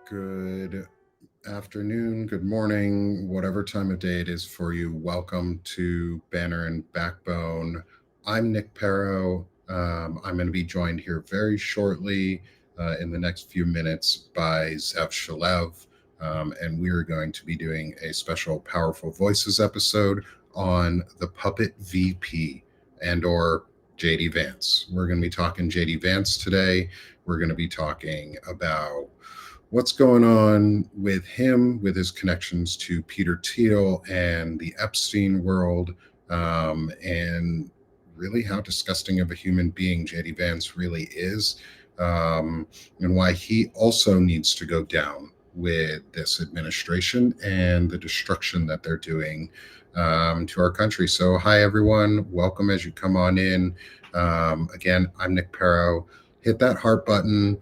Good afternoon, good morning, whatever time of day it is for you. Welcome to Banner and Backbone. I'm Nick Perro. I'm going to be joined here very shortly in the next few minutes by Zev Shalev. And we're going to be doing a special Powerful Voices episode on the Puppet VP and or JD Vance. We're going to be talking JD Vance today. We're going to be talking about what's going on with him, with his connections to Peter Thiel and the Epstein world, and really how disgusting of a human being JD Vance really is, and why he also needs to go down with this administration and the destruction that they're doing to our country. So, hi, everyone. Welcome as you come on in. Again, I'm Nick Perro. Hit that heart button,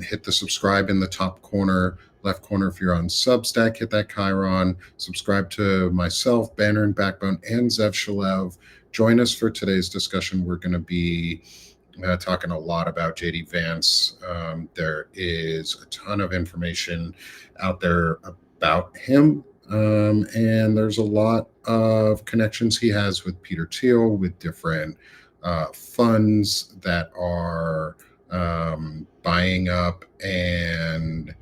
hit the subscribe in the top corner, left corner if you're on Substack, hit that Chiron, subscribe to myself, Banner and Backbone, and Zev Shalev. Join us for today's discussion. We're going to be talking a lot about JD Vance. There is a ton of information out there about him. And there's a lot of connections he has with Peter Thiel, with different funds that are buying up and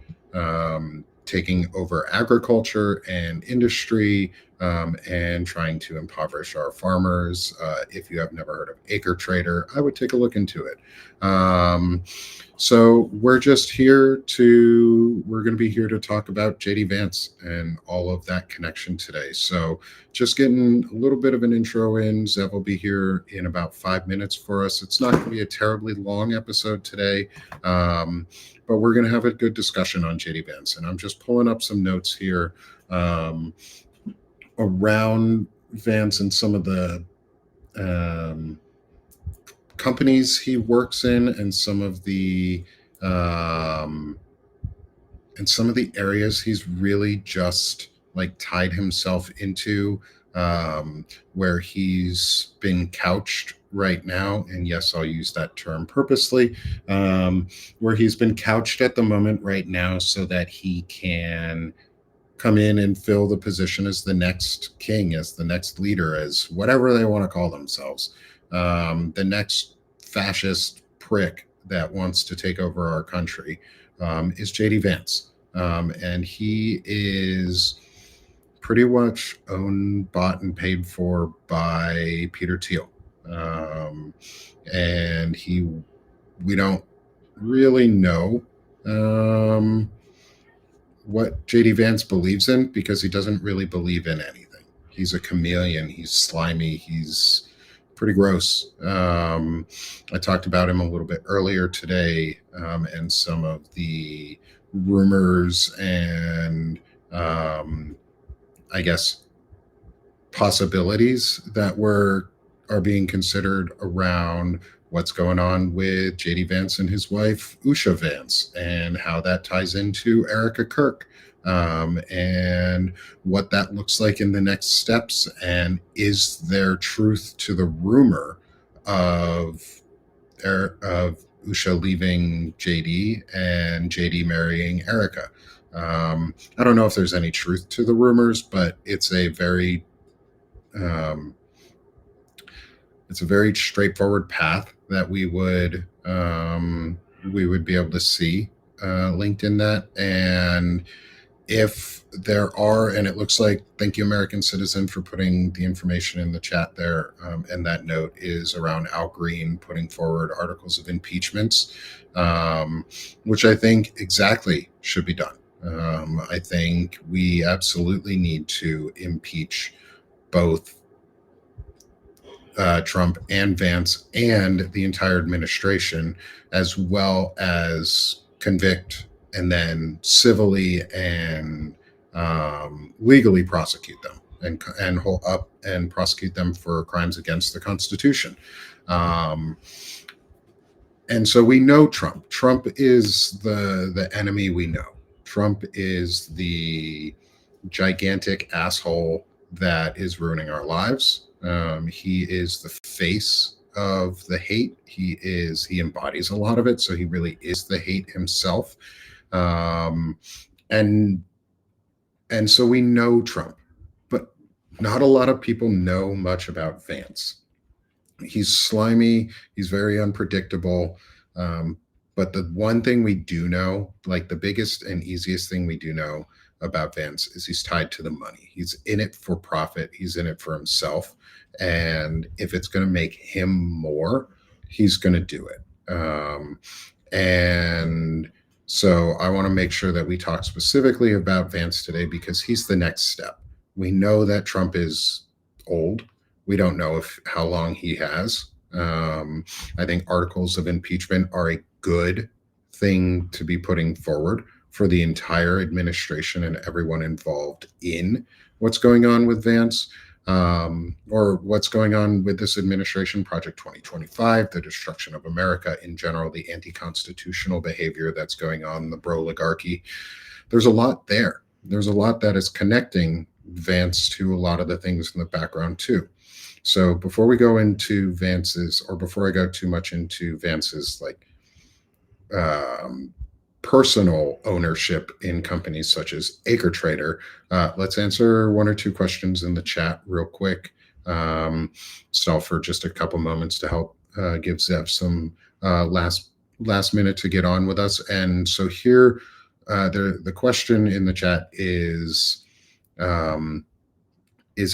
taking over agriculture and industry, and trying to impoverish our farmers. If you have never heard of Acre Trader, I would take a look into it. So we're going to be here to talk about JD Vance and all of that connection today. So just getting a little bit of an intro in. Zev will be here in about 5 minutes for us. It's not going to be a terribly long episode today, but we're going to have a good discussion on JD Vance. And I'm just pulling up some notes here around Vance and some of the companies he works in, and some of the areas he's really just like tied himself into, where he's been couched right now. And yes, I'll use that term purposely, where he's been couched at the moment right now so that he can come in and fill the position as the next king, as the next leader, as whatever they want to call themselves, the next fascist prick that wants to take over our country, is JD Vance. And he is pretty much owned, bought, and paid for by Peter Thiel. And we don't really know what JD Vance believes in, because he doesn't really believe in anything. He's a chameleon. He's slimy. He's pretty gross. I talked about him a little bit earlier today, and some of the rumors and I guess possibilities that are being considered around what's going on with JD Vance and his wife Usha Vance, and how that ties into Erica Kirk, and what that looks like in the next steps. And is there truth to the rumor of Usha leaving JD and JD marrying Erica? I don't know if there's any truth to the rumors, but it's a very straightforward path that we would be able to see linked in that. And if there are, and it looks like, thank you, American Citizen, for putting the information in the chat there, and that note is around Al Green putting forward articles of impeachments, which I think exactly should be done. I think we absolutely need to impeach both Trump and Vance and the entire administration, as well as convict and then civilly and legally prosecute them, and hold up and prosecute them for crimes against the Constitution. And so we know Trump. Trump is the enemy we know. Trump is the gigantic asshole that is ruining our lives. He is the face of the hate. He embodies a lot of it. So he really is the hate himself. Um, and and so we know Trump, but not a lot of people know much about Vance. He's slimy, he's very unpredictable. Um, but the one thing we do know, like the biggest and easiest thing we do know about Vance, is he's tied to the money. He's in it for profit, he's in it for himself. And if it's going to make him more, he's going to do it. And so I want to make sure that we talk specifically about Vance today because he's the next step. We know that Trump is old. We don't know if how long he has. I think articles of impeachment are a good thing to be putting forward for the entire administration and everyone involved in what's going on with Vance. Or what's going on with this administration, Project 2025, the destruction of America in general, the anti-constitutional behavior that's going on, the bro-oligarchy. There's a lot there. There's a lot that is connecting Vance to a lot of the things in the background too. So before we go into Vance's, or before I go too much into Vance's like um, personal ownership in companies such as AcreTrader, let's answer one or two questions in the chat real quick. Stall for just a couple moments to help give Zev some last minute to get on with us. And so here, the question in the chat is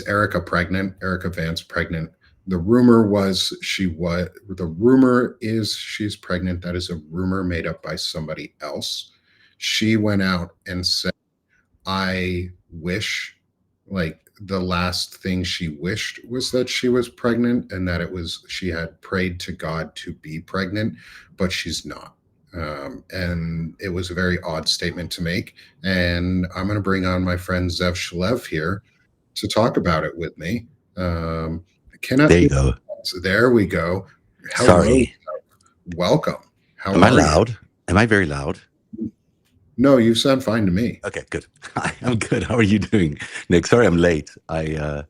Erica pregnant? Erica Vance pregnant? The rumor was she was. The rumor is she's pregnant. That is a rumor made up by somebody else. She went out and said, "I wish." Like the last thing she wished was that she was pregnant and that it was she had prayed to God to be pregnant, but she's not. And it was a very odd statement to make. And I'm going to bring on my friend Zev Shalev here to talk about it with me. I cannot. There you go. There we go. Hello. Sorry. Welcome. How Am are I loud? you? Am I very loud? No, you sound fine to me. Okay, good. I'm good. How are you doing, Nick? Sorry I'm late. I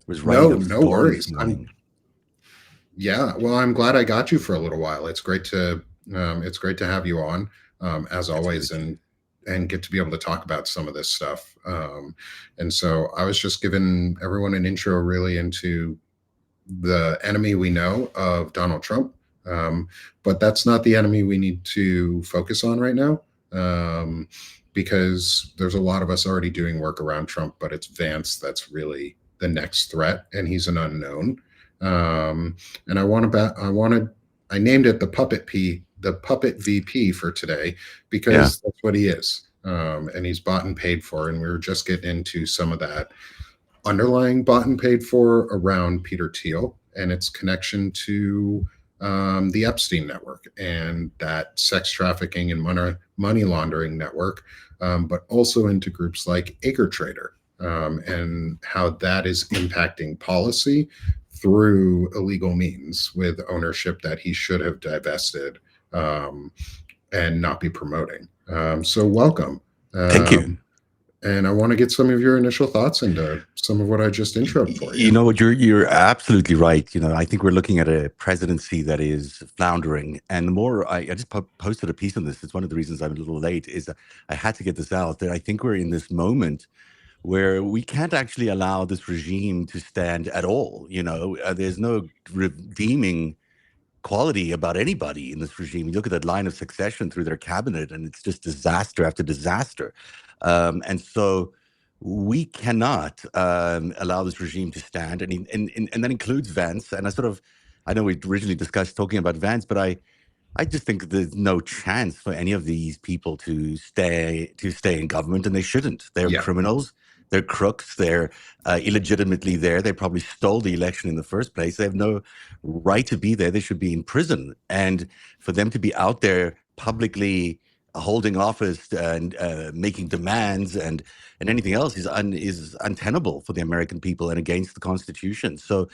was riding a No storm worries. this morning. Yeah, well, I'm glad I got you for a little while. It's great to have you on, as always, and get to be able to talk about some of this stuff. And so I was just giving everyone an intro really into the enemy we know of Donald Trump, but that's not the enemy we need to focus on right now, because there's a lot of us already doing work around Trump, but it's Vance that's really the next threat, and he's an unknown. And I named it the Puppet VP for today because that's what he is. And he's bought and paid for. And we were just getting into some of that underlying bought and paid for around Peter Thiel and its connection to the Epstein network and that sex trafficking and money laundering network, but also into groups like AcreTrader, and how that is impacting policy through illegal means with ownership that he should have divested, and not be promoting. So welcome. Thank you. And I want to get some of your initial thoughts into some of what I just introed for you. You know what? You're absolutely right. I think we're looking at a presidency that is floundering. And the more I just posted a piece on this. It's one of the reasons I'm a little late. Is I had to get this out. That I think we're in this moment where we can't actually allow this regime to stand at all. There's no redeeming quality about anybody in this regime. You look at that line of succession through their cabinet, and it's just disaster after disaster. And so we cannot allow this regime to stand, and that includes Vance. And I know we originally discussed talking about Vance, but I just think there's no chance for any of these people to stay in government, and they shouldn't. They're criminals. They're crooks. They're illegitimately there. They probably stole the election in the first place. They have no right to be there. They should be in prison. And for them to be out there publicly holding office and making demands and anything else is untenable for the American people and against the Constitution. So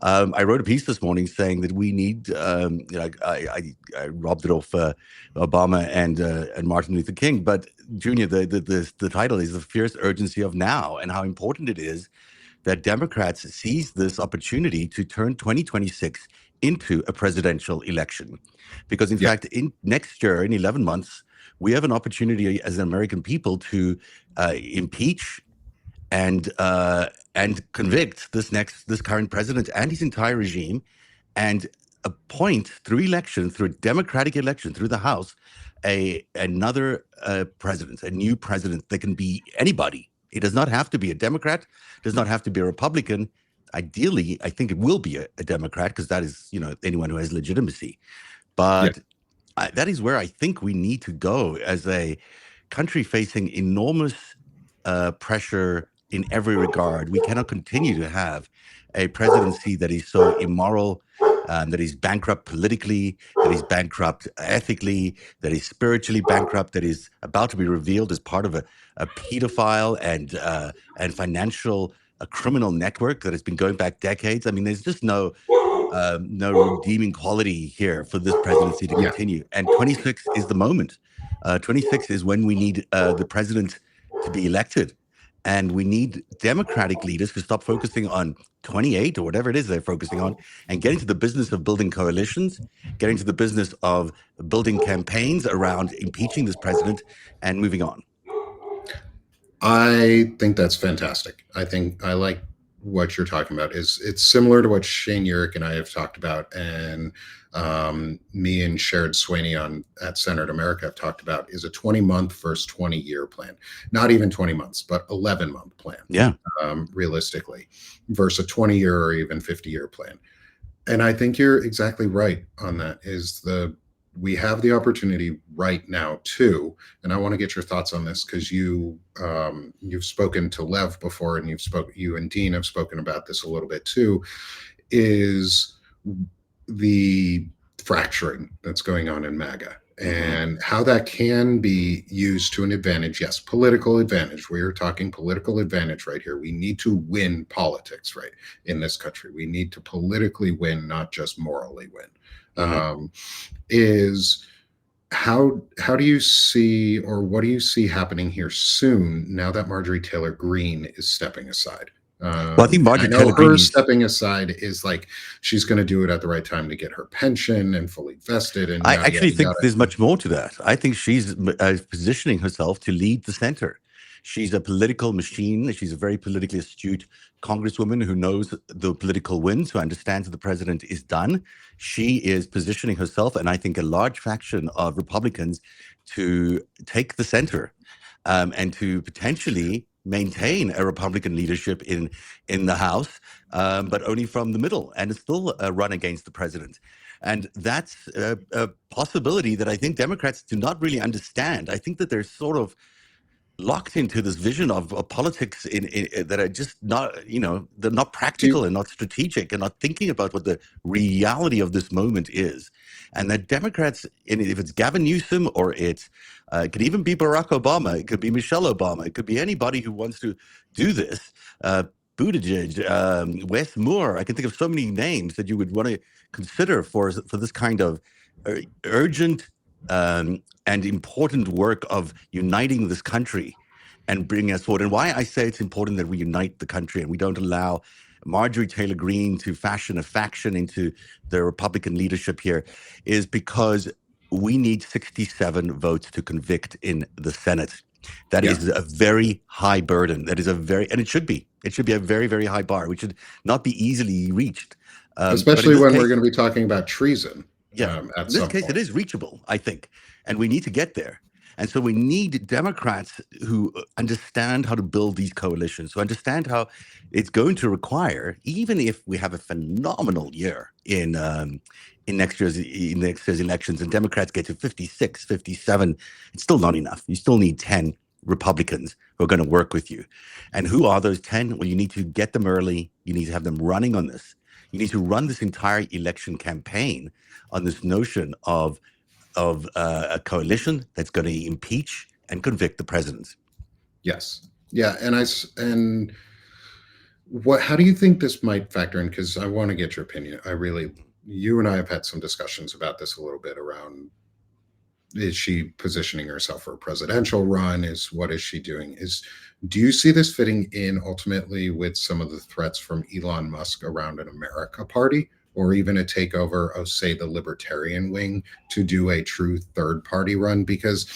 I wrote a piece this morning saying that we need, I robbed it off Obama and Martin Luther King, but Junior, the title is The Fierce Urgency of Now, and how important it is that Democrats seize this opportunity to turn 2026 into a presidential election. Because in fact, in next year, in 11 months, we have an opportunity as American people to impeach and convict this current president and his entire regime, and appoint through election, through a democratic election, through the House, another president, a new president that can be anybody. It does not have to be a Democrat, does not have to be a Republican. Ideally, I think it will be a Democrat, because that is, anyone who has legitimacy. But that is where I think we need to go as a country facing enormous pressure in every regard. We cannot continue to have a presidency that is so immoral, that is bankrupt politically, that is bankrupt ethically, that is spiritually bankrupt, that is about to be revealed as part of a pedophile and financial criminal network that has been going back decades. I mean, there's just no redeeming quality here for this presidency to continue. And 26 is the moment. 26 is when we need the president to be elected. And we need Democratic leaders to stop focusing on 28 or whatever it is they're focusing on, and get into the business of building coalitions, get into the business of building campaigns around impeaching this president and moving on. I think that's fantastic. I think I like what you're talking about. It's similar to what Shane Urich and I have talked about, and me and Sherrod Sweeney at Centered America have talked about, is a 20-month versus 20-year plan. Not even 20 months, but 11-month plan. Yeah. Realistically, versus a 20-year or even 50-year plan. And I think you're exactly right on that. We have the opportunity right now too, and I want to get your thoughts on this, because you've spoken to Lev before, and you and Dean have spoken about this a little bit too, is the fracturing that's going on in MAGA, and how that can be used to an advantage. Yes, political advantage. We are talking political advantage right here. We need to win politics right in this country. We need to politically win, not just morally win. Is how do you see, or what do you see happening here soon, now that Marjorie Taylor Greene is stepping aside? Well, I think Marjorie Taylor Greene stepping aside is like, she's going to do it at the right time to get her pension and fully vested. And I actually think there's much more to that. I think she's positioning herself to lead the center. She's a political machine. She's a very politically astute congresswoman who knows the political winds, who understands that the president is done. She is positioning herself, and I think a large faction of Republicans, to take the center, and to potentially maintain a Republican leadership in the House, but only from the middle, and still run against the president. And that's a possibility that I think Democrats do not really understand. I think that they're sort of locked into this vision of politics that are just not, they're not practical and not strategic, and not thinking about what the reality of this moment is. And that Democrats, if it's Gavin Newsom, or it could even be Barack Obama, it could be Michelle Obama, it could be anybody who wants to do this, Buttigieg, Wes Moore. I can think of so many names that you would want to consider for this kind of urgent and important work of uniting this country and bringing us forward. And why I say it's important that we unite the country and we don't allow Marjorie Taylor Greene to fashion a faction into the Republican leadership here is because we need 67 votes to convict in the Senate. That is a very high burden. That is and it should be a very, very high bar, which should not be easily reached. Especially when we're going to be talking about treason. In this case, it is reachable, I think, and we need to get there. And so we need Democrats who understand how to build these coalitions, who understand how it's going to require, even if we have a phenomenal year in next year's elections and Democrats get to 56, 57, it's still not enough. You still need 10 Republicans who are going to work with you. And who are those 10? Well, you need to get them early. You need to have them running on this. You need to run this entire election campaign on this notion of a coalition that's going to impeach and convict the president. Yes. Yeah. And how do you think this might factor in? Because I want to get your opinion. You and I have had some discussions about this a little bit around, is she positioning herself for a presidential run? What is she doing? Do you see this fitting in ultimately with some of the threats from Elon Musk around an America party? or even a takeover of, say, the libertarian wing to do a true third party run, because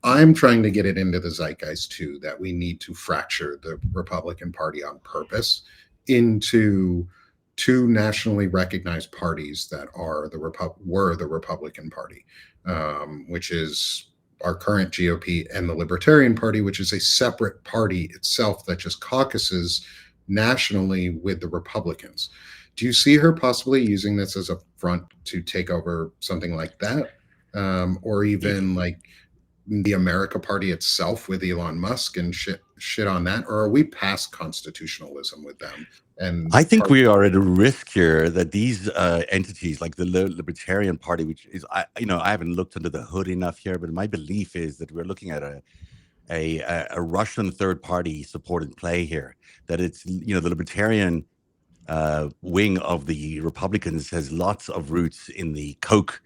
I'm trying to get it into the zeitgeist too that we need to fracture the Republican Party on purpose into two nationally recognized parties that are were the Republican Party, which is our current GOP, and the Libertarian Party, which is a separate party itself that just caucuses nationally with the Republicans. Do you see her possibly using this as a front to take over something like that? Or even like the America Party itself with Elon Musk and shit on that? Or are we past constitutionalism with them? And I think we are at a risk here that these entities, like the Libertarian Party, which is, I haven't looked under the hood enough here, but my belief is that we're looking at a Russian third party supported play here. That it's, the Libertarian wing of the Republicans has lots of roots in the Koch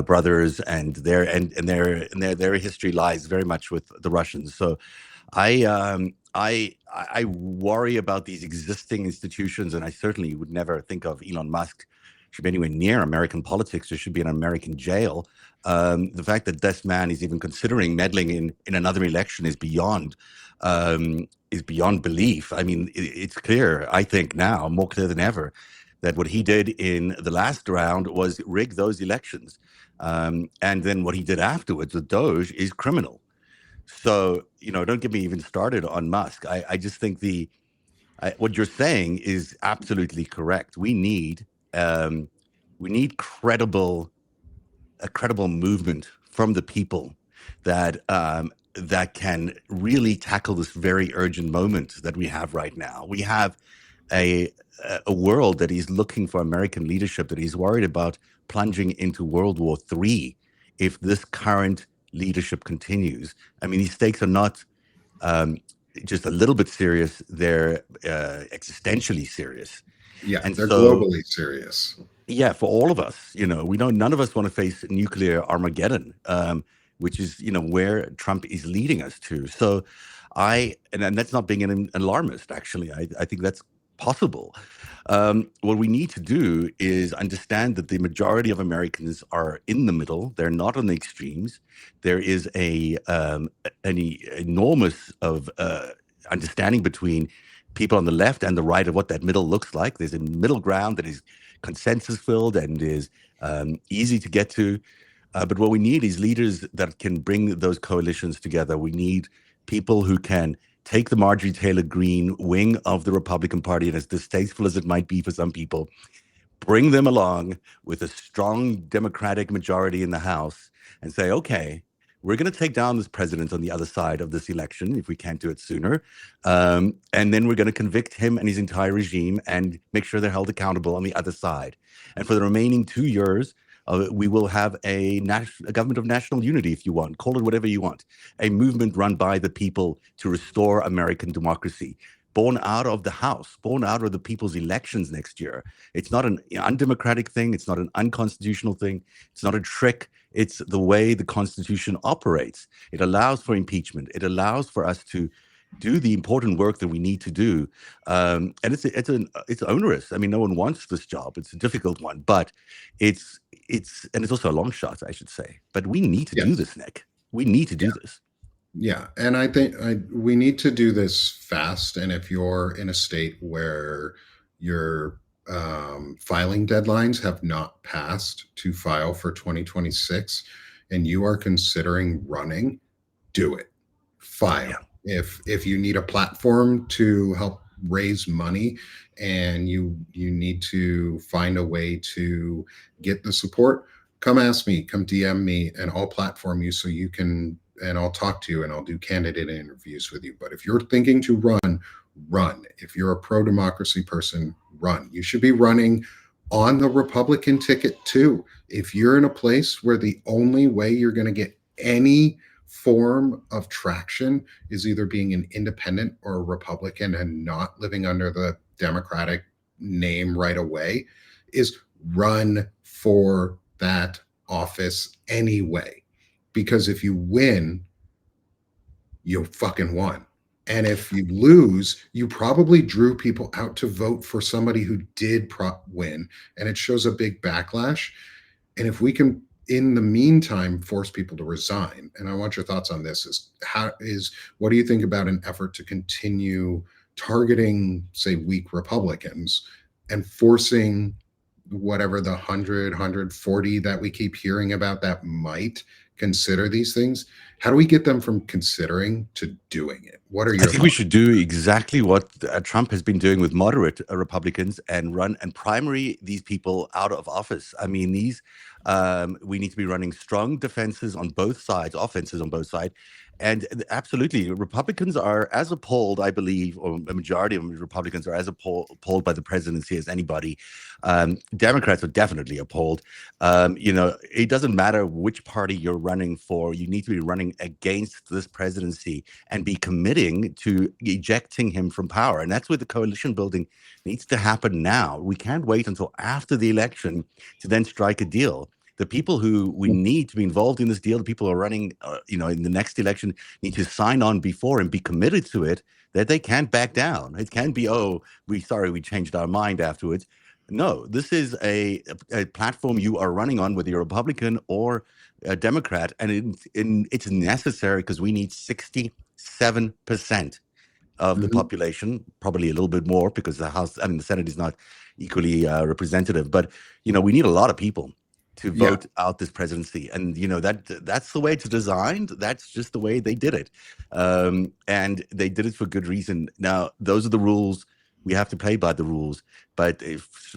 brothers, and their history lies very much with the Russians. So I worry about these existing institutions, and I certainly would never think of Elon Musk should be anywhere near American politics or should be in an American jail. The fact that this man is even considering meddling in another election is beyond belief. I mean, it's clear, I think now, more clear than ever, that what he did in the last round was rig those elections. And then what he did afterwards with Doge is criminal. So, don't get me even started on Musk. I just think what you're saying is absolutely correct. We need credible movement from the people that can really tackle this very urgent moment that we have right now. We have a world that is looking for American leadership, that is worried about plunging into World War III if this current leadership continues. I mean, these stakes are not just a little bit serious; they're existentially serious. Yeah, and they're so, globally serious. Yeah, for all of us, we know none of us want to face nuclear Armageddon, which is, where Trump is leading us to. So and that's not being an alarmist, actually. I think that's possible. What we need to do is understand that the majority of Americans are in the middle. They're not on the extremes. There is an enormous of understanding between people on the left and the right of what that middle looks like. There's a middle ground that is consensus filled and is easy to get to. But what we need is leaders that can bring those coalitions together. We need people who can take the Marjorie Taylor Greene wing of the Republican Party, and as distasteful as it might be for some people, bring them along with a strong Democratic majority in the House and say, okay, we're going to take down this president on the other side of this election if we can't do it sooner. And then we're going to convict him and his entire regime and make sure they're held accountable on the other side. And for the remaining 2 years, we will have a government of national unity, if you want. Call it whatever you want. A movement run by the people to restore American democracy, born out of the House, born out of the people's elections next year. It's not an undemocratic thing. It's not an unconstitutional thing. It's not a trick. It's the way the Constitution operates. It allows for impeachment. It allows for us to do the important work that we need to do. And it's onerous. I mean, no one wants this job. It's a difficult one, but it's also a long shot, I should say. But we need to do this, Nick. We need to do this. Yeah, and I think we need to do this fast. And if you're in a state where your filing deadlines have not passed to file for 2026, and you are considering running, do it. File. Yeah. If you need a platform to help raise money, and you need to find a way to get the support, come ask me, come DM me, and I'll platform you so you can, and I'll talk to you and I'll do candidate interviews with you. But if you're thinking to run. If you're a pro-democracy person, run. You should be running on the Republican ticket too. If you're in a place where the only way you're going to get any form of traction is either being an independent or a Republican and not living under the Democratic name right away, is run for that office anyway. Because if you win, you fucking won. And if you lose, you probably drew people out to vote for somebody who did win, and it shows a big backlash. And if we can, in the meantime, force people to resign, and I want your thoughts on this, is what do you think about an effort to continue targeting, say, weak Republicans and forcing whatever the 140 that we keep hearing about that might consider these things? How do we get them from considering to doing it? What are I your think we thoughts? should do exactly what Trump has been doing with moderate Republicans and run and primary these people out of office. I mean, we need to be running strong defenses on both sides, offenses on both sides. And absolutely, Republicans are as appalled, I believe, or a majority of Republicans are as appalled by the presidency as anybody. Democrats are definitely appalled. It doesn't matter which party you're running for. You need to be running against this presidency and be committing to ejecting him from power. And that's where the coalition building needs to happen now. We can't wait until after the election to then strike a deal. The people who we need to be involved in this deal, the people who are running, in the next election, need to sign on before and be committed to it, that they can't back down. It can't be, we changed our mind afterwards. No, this is a platform you are running on, whether you're a Republican or a Democrat, and it's necessary because we need 67% of the Mhm. population, probably a little bit more because the Senate is not equally representative, but we need a lot of people to Yeah. vote out this presidency, and that's the way it's designed. That's just the way they did it, and they did it for good reason. Now, those are the rules. We have to play by the rules, but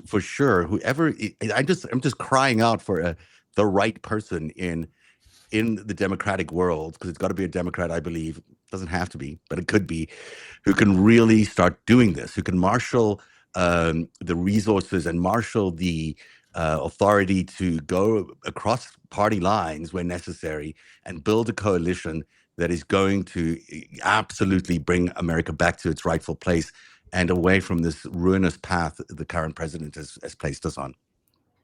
for sure, I'm just crying out for the right person in the democratic world, because it's got to be a Democrat, I believe. It doesn't have to be, but it could be, who can really start doing this, who can marshal the resources and marshal the authority to go across party lines when necessary and build a coalition that is going to absolutely bring America back to its rightful place and away from this ruinous path the current president has placed us on.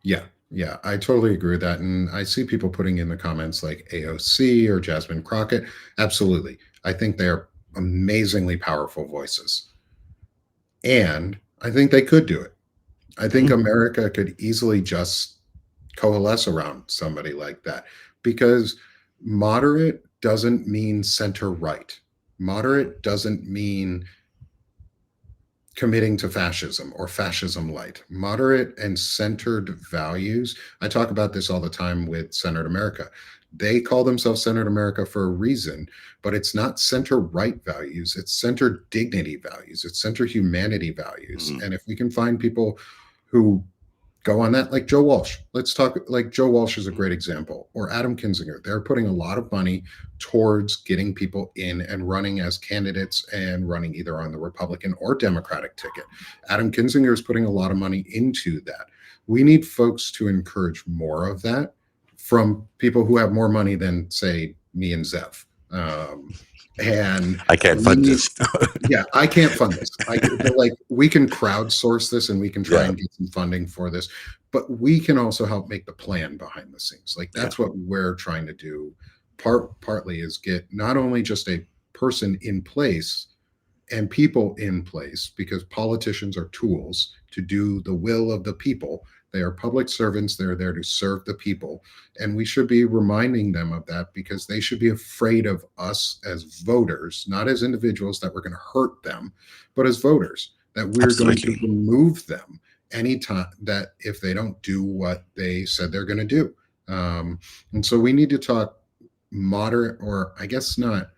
Yeah. Yeah. I totally agree with that. And I see people putting in the comments like AOC or Jasmine Crockett. Absolutely. I think they're amazingly powerful voices. And I think they could do it. I think America could easily just coalesce around somebody like that, because moderate doesn't mean center right. Moderate doesn't mean committing to fascism or fascism light. Moderate and centered values. I talk about this all the time with Centered America. They call themselves Centered America for a reason, but it's not center right values. It's center dignity values. It's center humanity values. Mhm. And if we can find people who go on that, like Joe Walsh. Let's talk, like Joe Walsh is a great example, or Adam Kinzinger. They're putting a lot of money towards getting people in and running as candidates and running either on the Republican or Democratic ticket. Adam Kinzinger is putting a lot of money into that. We need folks to encourage more of that from people who have more money than, say, me and Zev. And I can't we fund need, this. yeah, I can't fund this. But like, we can crowdsource this and we can try Yeah, and get some funding for this, but we can also help make the plan behind the scenes. Like, yeah. that's what we're trying to do. Partly is get not only just a person in place and people in place, because politicians are tools to do the will of the people. They are public servants. They're there to serve the people. And we should be reminding them of that, because they should be afraid of us as voters, not as individuals that we're going to hurt them, but as voters, that we're going to Absolutely. remove them anytime that if they don't do what they said they're going to do. And so we need to talk moderate, or I guess not.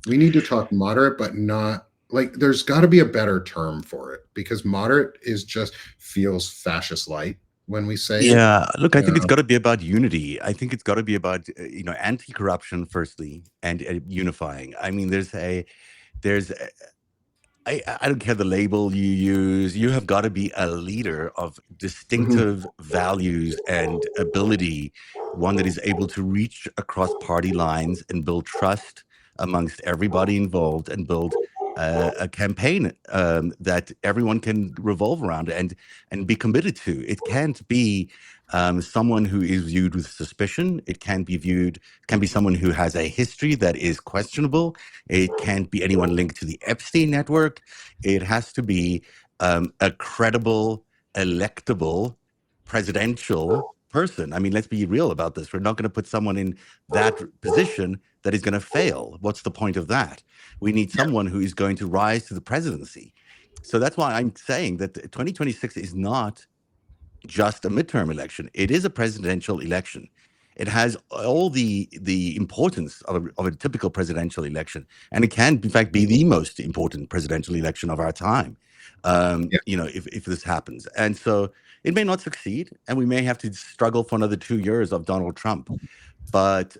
We need to talk moderate, but not like, there's got to be a better term for it, because moderate is just feels fascist light when we say it. Yeah, look, I think it's Uh, got to be about unity. I think it's got to be about anti-corruption firstly, and unifying. I mean, there's I don't care the label you use. You have got to be a leader of mhm. distinctive values and ability, one that is able to reach across party lines and build trust amongst everybody involved and build a campaign that everyone can revolve around and be committed to. It can't be someone who is viewed with suspicion. It can be someone who has a history that is questionable. It can't be anyone linked to the Epstein network. It has to be a credible, electable, presidential person. I mean, let's be real about this. We're not going to put someone in that position that is going to fail. What's the point of that? We need someone who is going to rise to the presidency. So that's why I'm saying that 2026 is not just a midterm election. It is a presidential election. It has all the importance of a typical presidential election, and it can, in fact, be the most important presidential election of our time. Yeah. If this happens, and so it may not succeed, and we may have to struggle for another 2 years of Donald Trump. But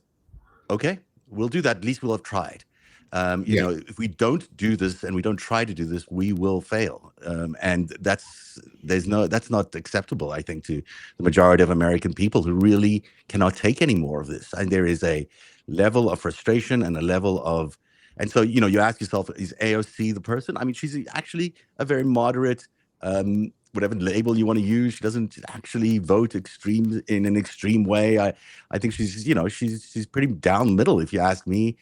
okay, we'll do that. At least we'll have tried. Yeah. If we don't do this and we don't try to do this, we will fail. And that's not acceptable, I think, to the majority of American people who really cannot take any more of this. And there is a level of frustration and a level of, and so, you ask yourself, is AOC the person? I mean, she's actually a very moderate, whatever label you want to use. She doesn't actually vote in an extreme way. I think she's pretty down middle, if you ask me.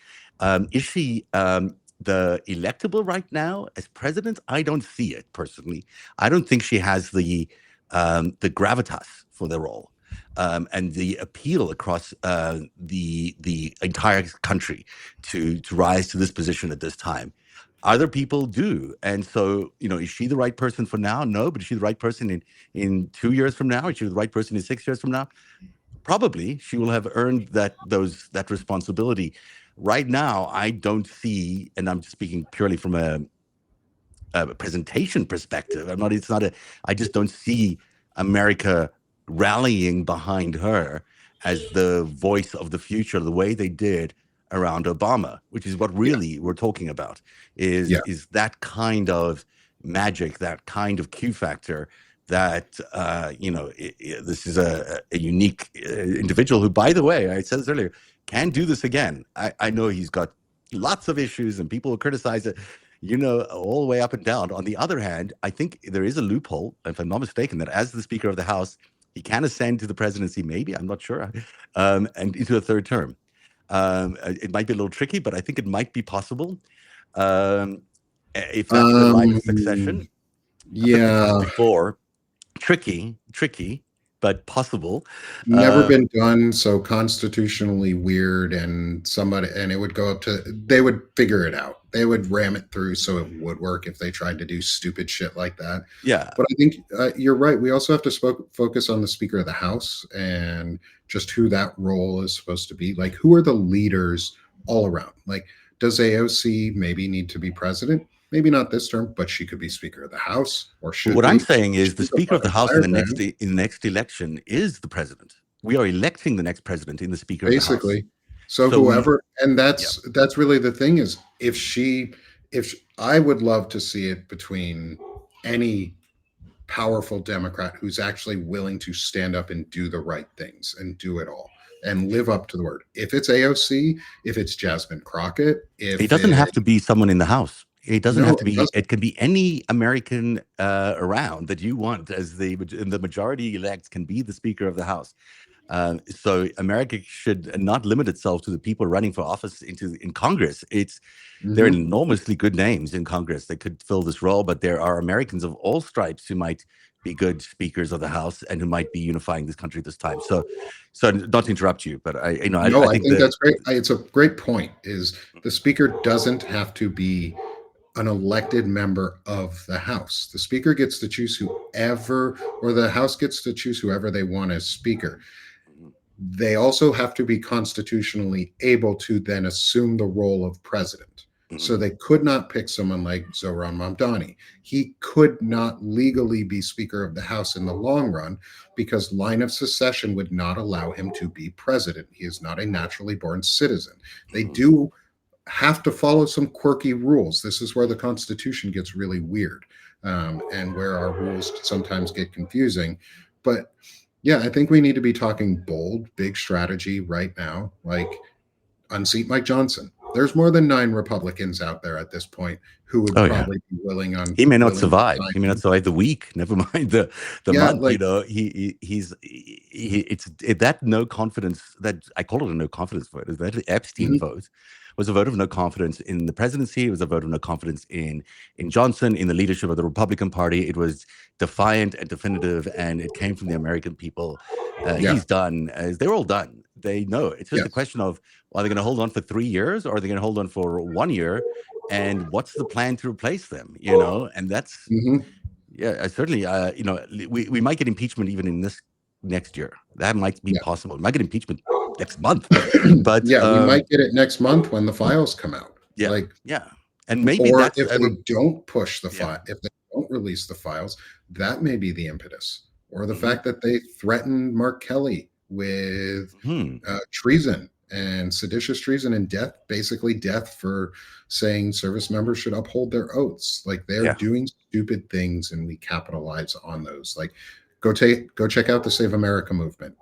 Is she the electable right now as president? I don't see it personally. I don't think she has the gravitas for the role and the appeal across the entire country to rise to this position at this time. Other people do, and so is she the right person for now? No, but is she the right person in 2 years from now? Is she the right person in 6 years from now? Probably. She will have earned that responsibility. Right now, I don't see, and I'm speaking purely from a presentation perspective. I just don't see America rallying behind her as the voice of the future the way they did around Obama, which is what really we're talking about, is that kind of magic, that kind of Q factor that, this is a unique individual who, by the way, I said this earlier, can do this again. I know he's got lots of issues and people will criticize it, all the way up and down. On the other hand, I think there is a loophole, if I'm not mistaken, that as the Speaker of the House, he can ascend to the presidency, maybe, I'm not sure, and into a third term. It might be a little tricky, but I think it might be possible. If that's the line of succession. Yeah. Before, tricky, but possible. Never been done, so constitutionally weird, and it would go up to, they would figure it out. They would ram it through so it would work if they tried to do stupid shit like that. Yeah. But I think you're right. We also have to focus on the Speaker of the House and just who that role is supposed to be. Like, who are the leaders all around? Like, does AOC maybe need to be president? Maybe not this term, but she could be Speaker of the House, or should. What I'm saying is the Speaker of the House in the next election is the president. We are electing the next president in the Speaker of the House. Basically. So whoever, and that's really the thing is, if I would love to see it between any powerful Democrat who's actually willing to stand up and do the right things and do it all and live up to the word. If it's AOC, if it's Jasmine Crockett, it doesn't have to be someone in the House. It doesn't have to be. It can be any American around that you want as the majority elect can be the Speaker of the House. So America should not limit itself to the people running for office in Congress. There are enormously good names in Congress that could fill this role, but there are Americans of all stripes who might be good speakers of the House and who might be unifying this country this time. So not to interrupt you, but I think that's great. It's a great point. Is the Speaker doesn't have to be an elected member of the House. The Speaker gets to choose whoever, or the House gets to choose whoever they want as Speaker. They also have to be constitutionally able to then assume the role of president. So they could not pick someone like Zohran Mamdani. He could not legally be Speaker of the House in the long run because line of succession would not allow him to be president. He is not a naturally born citizen. They do have to follow some quirky rules. This is where the Constitution gets really weird, and where our rules sometimes get confusing. But yeah, I think we need to be talking bold, big strategy right now, like unseat Mike Johnson. There's more than 9 Republicans out there at this point who would Oh yeah. probably be willing He may not to survive. sign He may not on. survive the week. Never mind the Yeah, month. like That no confidence, that I call it a no confidence vote. Is that Epstein mhm, vote was a vote of no confidence in the presidency. It was a vote of no confidence in Johnson, in the leadership of the Republican Party. It was defiant and definitive, and it came from the American people. yeah, He's done. They're all done. They know. It's just a yes. question of, are they going to hold on for 3 years, or are they going to hold on for 1 year? And what's the plan to replace them? And that's, Mhm, yeah, certainly, we might get impeachment even in this next year. That might be yeah. possible. We might get impeachment next month, but Yeah, we might get it next month when the files come out. yeah, Like, yeah, and maybe or that's if they don't push the yeah. file, if they don't release the files, that may be the impetus. Or the Hmm. fact that they threatened Mark Kelly with Hmm. treason and seditious treason and death, basically death for saying service members should uphold their oaths. Like they're Yeah. doing stupid things, and we capitalize on those. Like, go check out the Save America movement.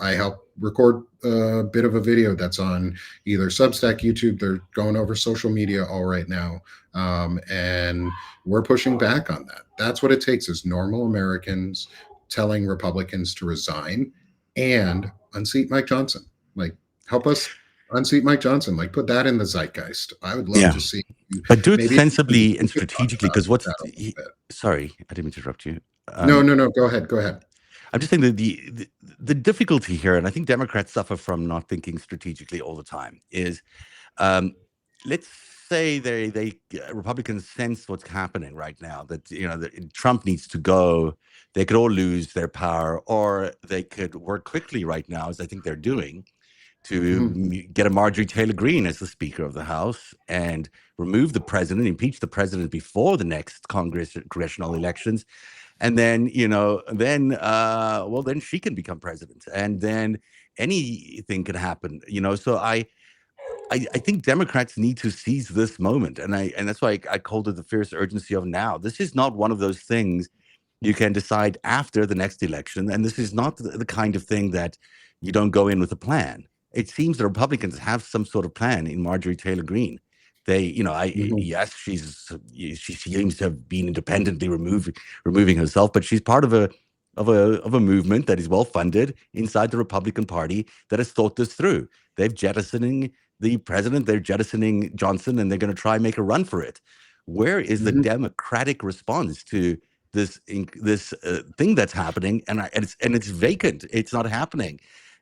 I help record a bit of a video that's on either Substack, YouTube. They're going over social media all right now, and we're pushing back on that. That's what it takes: is normal Americans telling Republicans to resign and unseat Mike Johnson. Like, help us unseat Mike Johnson. Like, put that in the zeitgeist. I would love Yeah, to see you. but do it Maybe sensibly and we could talk strategically. about Because that a little bit. sorry, I didn't mean to interrupt you. No, no, no. Go ahead. Go ahead. I'm just saying that the difficulty here, and I think Democrats suffer from not thinking strategically all the time, is um, let's say they Republicans sense what's happening right now, that that Trump needs to go. They could all lose their power, or they could work quickly right now, as I think they're doing, to Mhm. get a Marjorie Taylor Greene as the Speaker of the House and remove the president, impeach the president before the next congressional elections, and then then she can become president, and then anything can happen. So I think Democrats need to seize this moment, and that's why I called it the fierce urgency of now. This is not one of those things you can decide after the next election, and this is not the kind of thing that you don't go in with a plan. It seems the Republicans have some sort of plan in Marjorie Taylor Greene. They, Mhm. yes, she seems to have been independently removing herself, but she's part of a movement that is well funded inside the Republican Party that has thought this through. They're jettisoning the president, they're jettisoning Johnson, and they're going to try and make a run for it. Where is the Mhm. Democratic response to this thing that's happening? And it's vacant. It's not happening,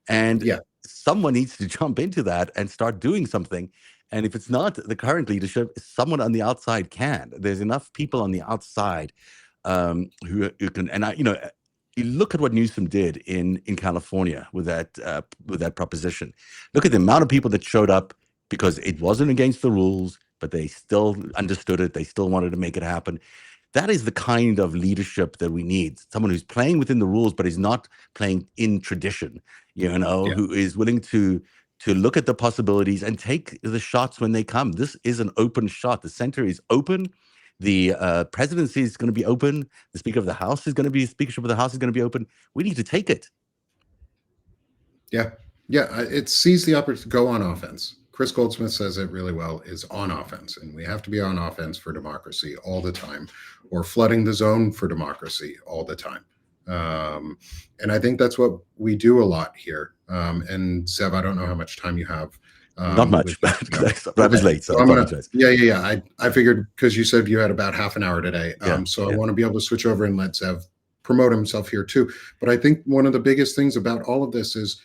and Yeah. someone needs to jump into that and start doing something. And if it's not the current leadership, someone on the outside can. There's enough people on the outside who can. And you look at what Newsom did in California with that proposition. Look at the amount of people that showed up because it wasn't against the rules, but they still understood it. They still wanted to make it happen. That is the kind of leadership that we need. Someone who's playing within the rules, but is not playing in tradition, Yeah. who is willing to look at the possibilities and take the shots when they come. This is an open shot. The center is open. The presidency is going to be open. The Speaker of the House is going to be, Speakership of the House is going to be open. We need to take it. Yeah. Yeah. It sees the opportunity to go on offense. Chris Goldsmith says it really well, is on offense. And we have to be on offense for democracy all the time, or flooding the zone for democracy all the time. And I think that's what we do a lot here. And Zev, I don't know how much time you have. Not much, With but I was okay, late, so so I I'm gonna. apologize. Yeah, yeah, yeah. I figured because you said you had about half an hour today. Yeah, So I yeah. want to be able to switch over and let Zev promote himself here too. But I think one of the biggest things about all of this is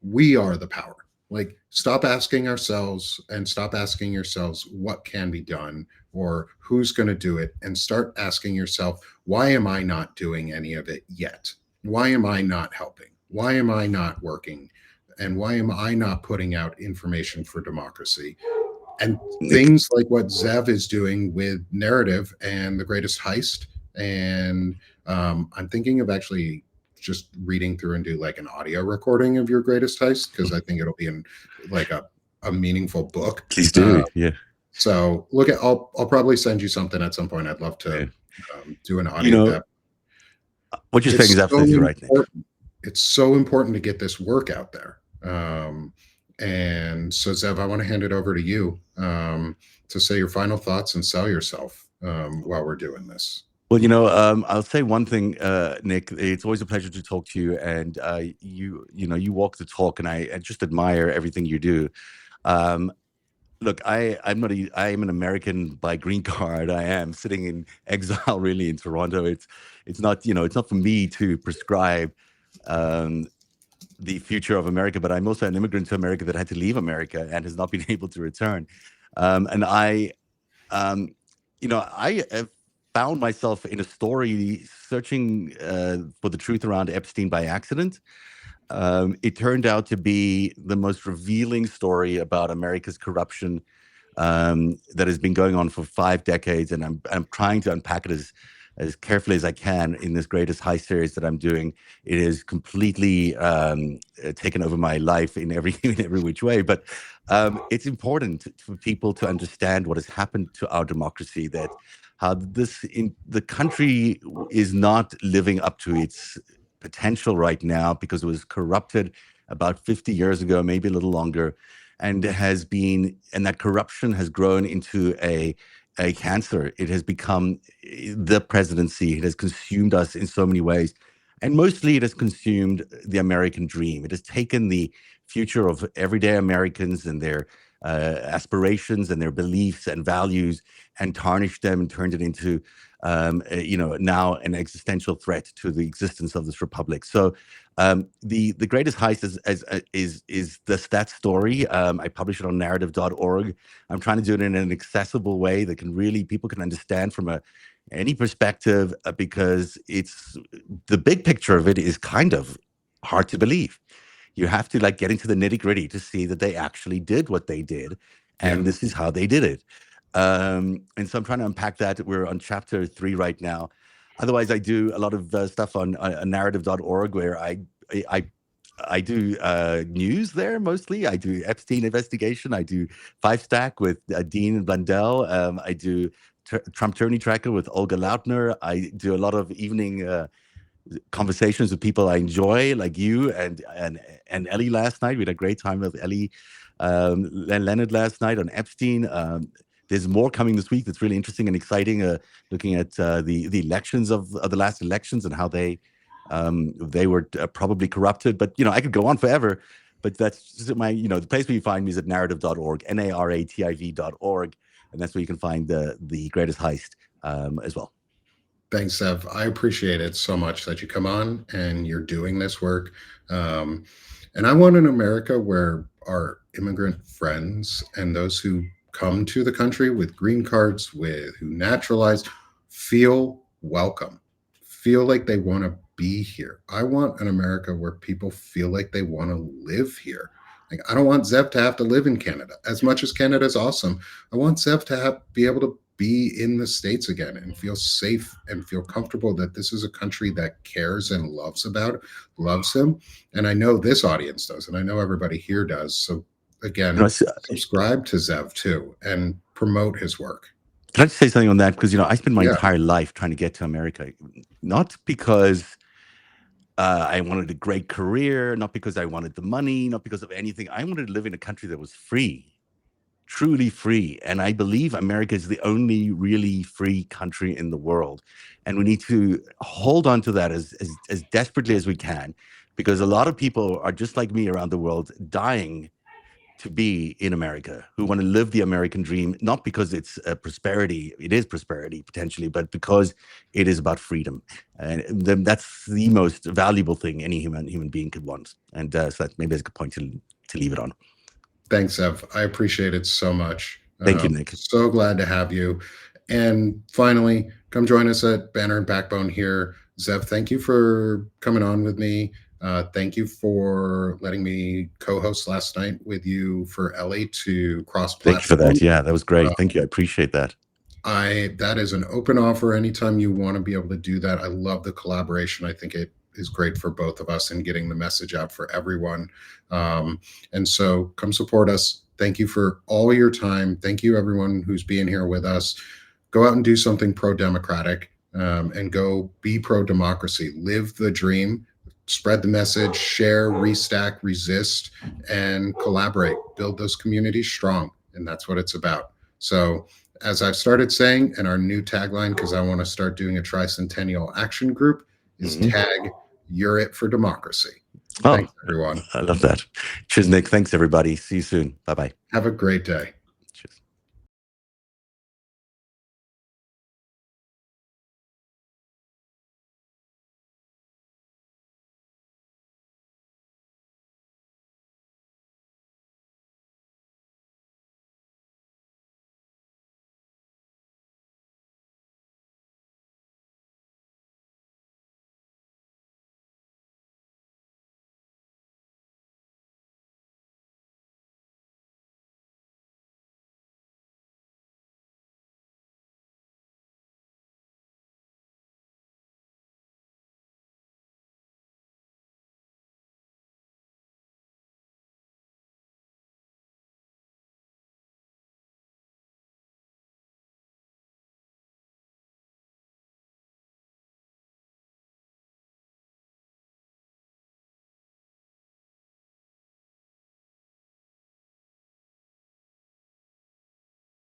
we are the power. Like, stop asking ourselves and stop asking yourselves what can be done or who's going to do it, and start asking yourself, why am I not doing any of it yet? Why am I not helping? Why am I not working? And why am I not putting out information for democracy? And Nick, things like what Zev is doing with narrative and the greatest heist. And I'm thinking of actually just reading through and do like an audio recording of your greatest heist, because I think it'll be in like a meaningful book. please Uh, do. Yeah, so I'll probably send you something at some point. I'd love to yeah. do an You audio of know, that. what you're saying It's is so absolutely right, Nick. important. It's so important to get this work out there. And so, Zev, I want to hand it over to you to say your final thoughts and sell yourself while we're doing this. Well, I'll say one thing, Nick. It's always a pleasure to talk to you, and you walk the talk, and I just admire everything you do. Um, Look, I'm an American by green card. I am sitting in exile, really, in Toronto. It's not, it's not for me to prescribe um, the future of America, but I'm also an immigrant to America that had to leave America and has not been able to return. And um, I have found myself in a story searching for the truth around Epstein by accident. It turned out to be the most revealing story about America's corruption that has been going on for 5 decades, and I'm trying to unpack it as carefully as I can in this greatest high series that I'm doing. It has completely taken over my life in every in every which way, but it's important for people to understand what has happened to our democracy. That how the country is not living up to its potential right now because it was corrupted about 50 years ago, maybe a little longer, and that corruption has grown into a cancer. It has become the presidency. It has consumed us in so many ways. And mostly it has consumed the American dream. It has taken the future of everyday Americans and their aspirations and their beliefs and values and tarnished them and turned it into, now an existential threat to the existence of this republic. So the greatest heist is that story. I publish it on narrative.org. I'm trying to do it in an accessible way that people can understand from any perspective, because it's the big picture of it is kind of hard to believe. You have to get into the nitty gritty to see that they actually did what they did, and Yeah. this is how they did it. And so I'm trying to unpack that. We're on chapter 3 right now. Otherwise, I do a lot of stuff on narrative.org where I I do news there mostly. I do Epstein investigation. I do Five Stack with Dean and Blundell. I do Trump Tourney Tracker with Olga Lautner. I do a lot of evening conversations with people I enjoy, like you and Ellie last night. We had a great time with Ellie and Leonard last night on Epstein. There's more coming this week that's really interesting and exciting, looking at the elections of the last elections and how they were probably corrupted. But, I could go on forever. But that's just the place where you find me is at narrative.org, narrativ.org. And that's where you can find the greatest heist as well. Thanks, Zev. I appreciate it so much that you come on and you're doing this work. And I want an America where our immigrant friends and those who come to the country with green cards, who naturalize, feel welcome, feel like they want to be here. I want an America where people feel like they want to live here. Like, I don't want Zev to have to live in Canada. As much as Canada is awesome, I want Zev to be able to be in the States again and feel safe and feel comfortable that this is a country that cares and loves him. And I know this audience does, and I know everybody here does. So again, subscribe to Zev too and promote his work. Can I just say something on that? Because, I spent my entire life trying to get to America, not because I wanted a great career, not because I wanted the money, not because of anything. I wanted to live in a country that was free, truly free. And I believe America is the only really free country in the world. And we need to hold on to that as desperately as we can, because a lot of people are just like me around the world, dying to be in America, who want to live the American dream, not because it's prosperity, it is prosperity potentially, but because it is about freedom. And that's the most valuable thing any human being could want. And so that maybe is a good point to leave it on. Thanks, Ev. I appreciate it so much. Thank you, Nick. So glad to have you. And finally, come join us at Banner and Backbone here. Zev, thank you for coming on with me. Thank you for letting me co-host last night with you for Ellie to cross-platform. Thank you for that. Yeah, that was great. Thank you. I appreciate that. That is an open offer anytime you want to be able to do that. I love the collaboration. I think it is great for both of us and getting the message out for everyone. And so come support us. Thank you for all your time. Thank you, everyone who's being here with us. Go out and do something pro-democratic and go be pro-democracy. Live the dream. spread the message, share, restack, resist, and collaborate. Build those communities strong. And that's what it's about. So, as I've started saying, and our new tagline, because I want to start doing a Tricentennial Action Group, is tag, you're it for democracy. Oh, thanks, everyone. I love that. Cheers, Nick. Thanks, everybody. See you soon. Bye-bye. Have a great day.